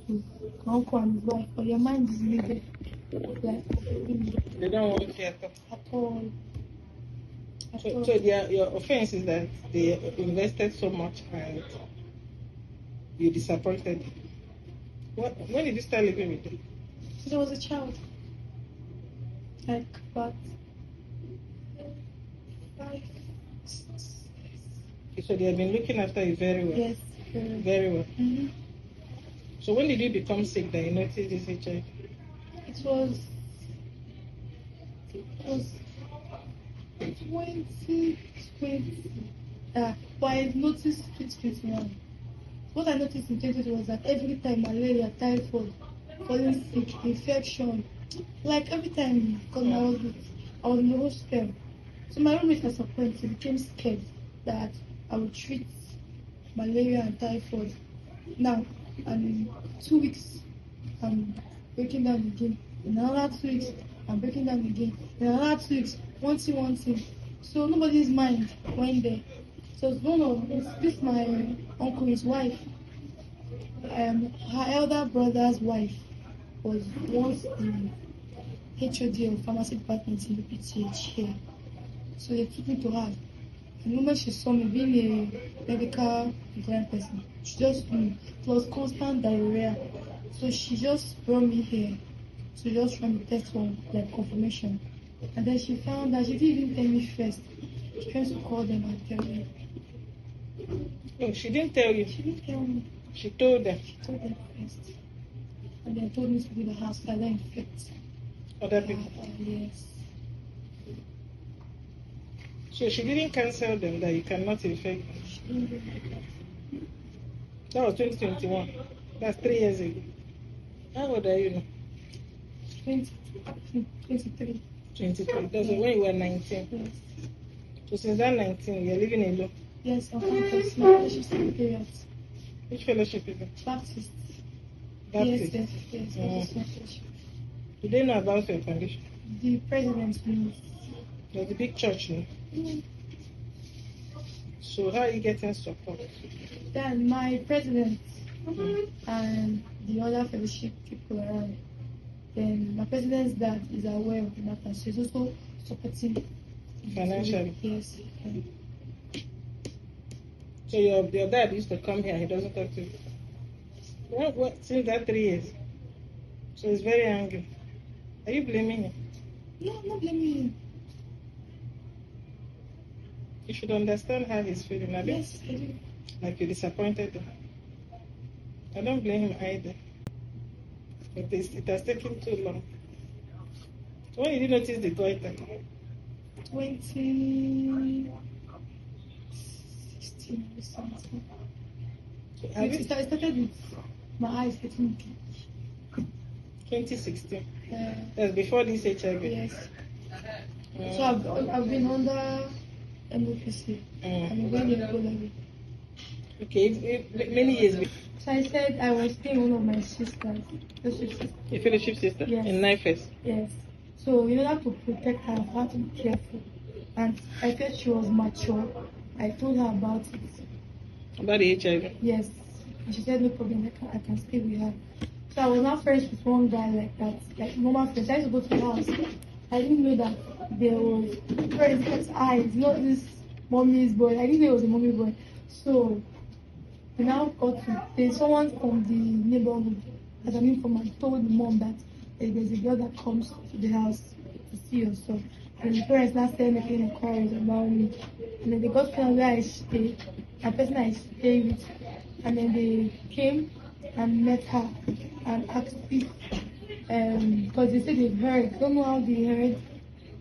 to my uncle and his wife, but your mind is needed. Like, They don't want you at all. at all. So your offense is that they invested so much and you disappointed. When did you start living with them? Since I was a child. Like, but 5, 6 years. So they have been looking after you very well. Yes. Very well. Mm-hmm. So when did you become sick that you noticed this HIV? It was 2020. But I noticed 2021. What I noticed in 2020 was that every time malaria, typhoid, falling sick, infection, like every time, because I was in the hospital. So my roommate at some point became scared that I would treat malaria and typhoid. Now, and in 2 weeks, I'm breaking down again. In another 2 weeks, I'm breaking down again. In another 2 weeks, one thing. So nobody's mind went there. So this my uncle, his wife, her elder brother's wife was once the HOD of pharmacy department in the PTH here. So they took me to her. The moment she saw me being a medical inclined person, she just knew it was constant diarrhea. So she just brought me here to just run the test for like confirmation. And then she found that she didn't even tell me first. She tried to call them and tell me. No, she didn't tell you. She didn't tell me. She told them. She told them first. And then told me to do the house that then infect Other people. Yes. So she didn't cancel them that you cannot infect. She didn't do that. That was 2021. That's 3 years ago. How old are you now? 23. 23. That's when you were 19. Yes. So since that 19, you're living alone. Yes, on campus. My fellowship secretariat. Which fellowship is it? Baptist. Baptist. Yes. Baptist fellowship. Do they know about your condition? The president knows. There's a big church now. So how are you getting support? Then my president and the other fellowship people around. Then my president's dad is aware of the matter, so he's also supporting Financially? Yes. So your dad used to come here, he doesn't talk to you? What, since that 3 years? So he's very angry. Are you blaming him? No, I'm not blaming him. You should understand how he's feeling. Yes, I do. Like you're disappointed him. I don't blame him either. But it has taken too long. So when did you notice the goiter? 2016 or something. It started with my eyes getting big. 2016? That's before this HIV? Yes. So I've been under MOPC. I'm going regularly. Okay, many years before. So I said I was staying with one of my sisters. A fellowship sister? Yes. In NIFES? Yes. So in order to protect her, I had to be careful. And I felt she was mature. I told her about it. About the HIV? Yes. And she said no problem, I can stay with her. So I was not friends with one guy like that, like normal friends. I used to go to the house. I didn't know that there was friends' eyes, not this mommy's boy. I didn't know it was a mommy boy. So we now got to, there's someone from the neighborhood as an informant told the mom that there's a girl that comes to the house to see us. So and the parents now started making inquiries about me. And then they got to know where I stay, a person I stay with. And then they came and met her and asked if, because they said they've heard, don't know how they heard.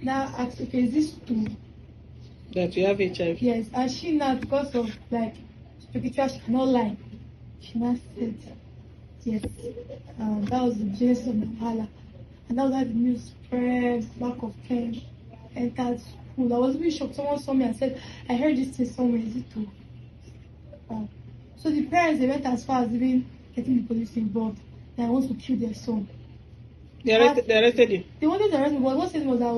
Now asked, okay, is this true? That you have HIV? Yes, and she now, because of like spiritual, she cannot lie. She now said, yes. That was the genesis of Mahala. And that was how the news spread back of 10 entered school. I was really shocked. Someone saw me and said, I heard this thing somewhere, is it true? So the parents, they went as far as even getting the police involved. They want to kill their son. They arrested you? They wanted to arrest me, but what said was I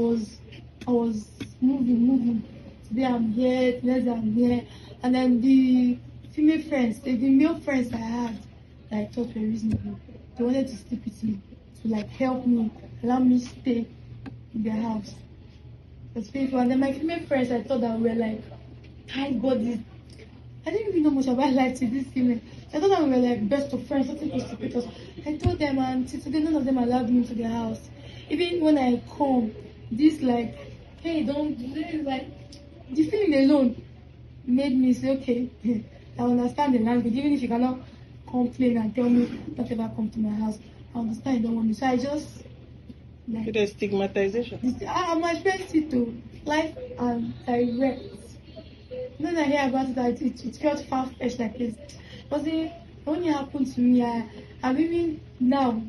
was moving. Today I'm here, today I'm here. And then the female friends, the male friends I had that I thought were reasonable. They wanted to sleep with me, to like help me, allow me stay in their house. It was painful. And then my female friends, I thought that were like tight bodies. I didn't even know much about life to this female. So I thought that we were like best of friends, something close to because I told them, and till today none of them allowed me into their house. Even when I come, this like, hey, don't do this, like the feeling alone made me say, okay, I understand the language, even if you cannot complain and tell me not ever come to my house. I understand you don't want me. So I just like There's stigmatization. my friends see to life and direct. Then I hear about it that it felt far-fetched like this. But it only happened to me. I'm even now,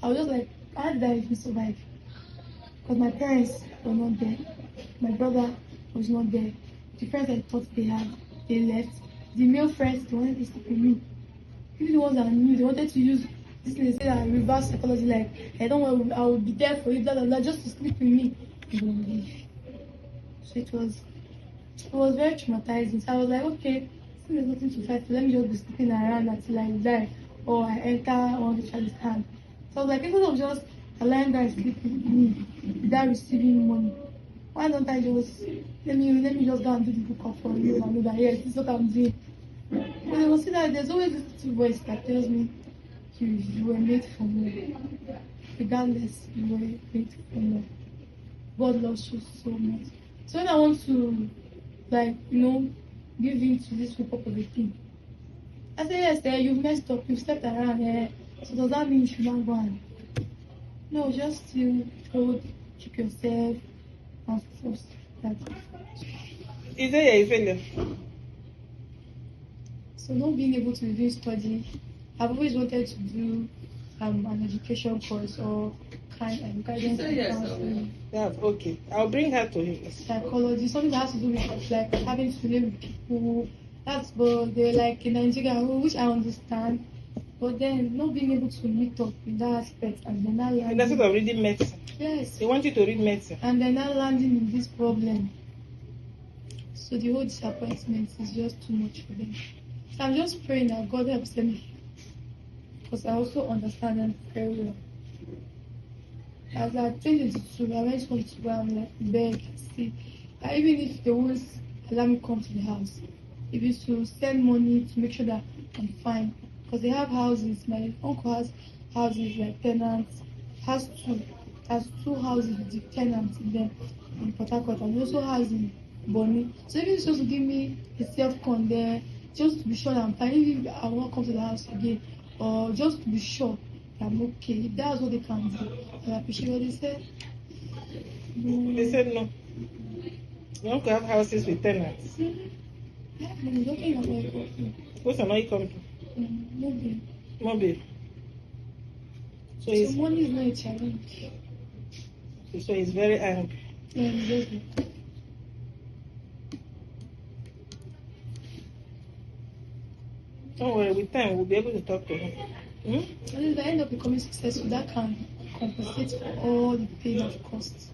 I was just like, how did I even survive? Because my parents were not there. My brother was not there. The friends I thought they had, they left. The male friends, they wanted to sleep with me. Even the ones that I knew, they wanted to use this thing, they say that reverse psychology, like, I don't want, I will be there for you, blah, blah, blah, just to sleep with me. They don't leave. So it was very traumatizing. So I was like, okay, since there's nothing to fight for, let me just be sleeping around until I die or I enter on the child's hand. So I was like, instead of just allowing guys sleep with me without receiving money, why don't I just let me just go and do the book up for you and know that yes, this is what I'm doing. But they will see that there's always this little voice that tells me you were made for more. Regardless, you were made for more. God loves you so much. So when I want to like, give in to this whole of a thing. I say, yes, you've messed up, you've stepped around here. So does that mean you should not go on? No, just still hold, keep yourself, and force that. Is there a failure? So not being able to do study, I've always wanted to do an education course or guidance and counseling. Yeah, okay. I'll bring her to you. Psychology, something that has to do with like having to live with people. That's but they're like in Nigeria, which I understand. But then not being able to meet up in that aspect and then now And that's what I'm reading medicine. yes. They want you to read medicine. And then now landing in this problem. So the whole disappointment is just too much for them. So I'm just praying that God helps them. Because I also understand them very well. As I 2022, I went home to go and like beg, see, that even if they won't allow me come to the house, if it's to send money to make sure that I'm fine, because they have houses. My uncle has houses like tenants, has two houses with the tenants in them in Port Harcourt, and he also has in Bonny. So even just to give me a self-con there, just to be sure that I'm fine, even if I won't come to the house again, or just to be sure that I'm okay. If that's what they can do, I appreciate what they said. They said no. You want to have houses with tenants. Yeah, I'm looking at my book. What's another come to? Maybe. Mobile. So So money is not a challenge. he's very angry. Yeah, exactly. Don't worry, with time we'll be able to talk to him. And if I end up becoming successful, that can compensate for all the pain I've caused.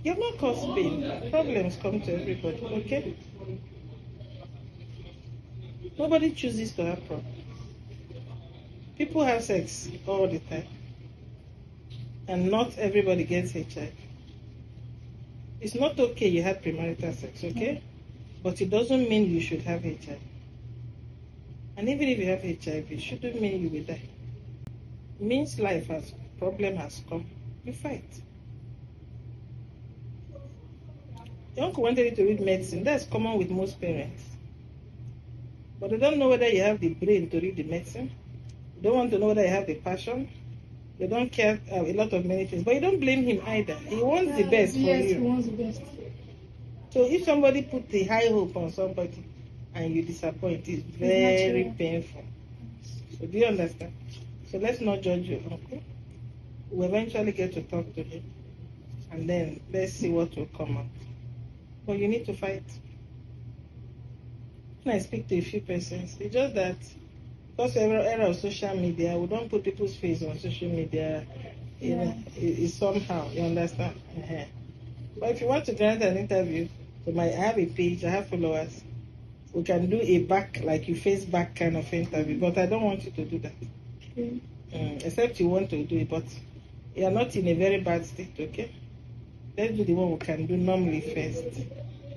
You've not caused pain. Problems come to everybody, okay? Nobody chooses to have problems. People have sex all the time. And not everybody gets HIV. It's not okay you have premarital sex, okay? But it doesn't mean you should have HIV. And even if you have HIV, it shouldn't mean you will die. It means problem has come. You fight. Your uncle wanted you to read medicine. That's common with most parents. But they don't know whether you have the brain to read the medicine. They don't want to know whether you have the passion. They don't care a lot of many things. But you don't blame him either. He wants the best for you. Yes, he wants the best. So if somebody put the high hope on somebody and you disappoint, it's very painful. So do you understand? So let's not judge your uncle. We'll eventually get to talk to him. And then let's see what will come out. But you need to fight. When I speak to a few persons, it's just that because every era of social media, we don't put people's face on social media. You know, it's somehow, you understand? But if you want to grant an interview, so I have a page, I have followers. we can do a back, like you face back kind of interview, but I don't want you to do that. Okay. Except you want to do it, but you are not in a very bad state, okay? Let's do the one we can do normally first,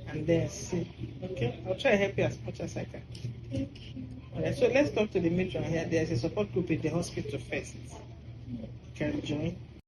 and then see, okay? I'll try to help you as much as I can. Thank you. Alright, so let's talk to the matron here. There's a support group in the hospital first. You can join.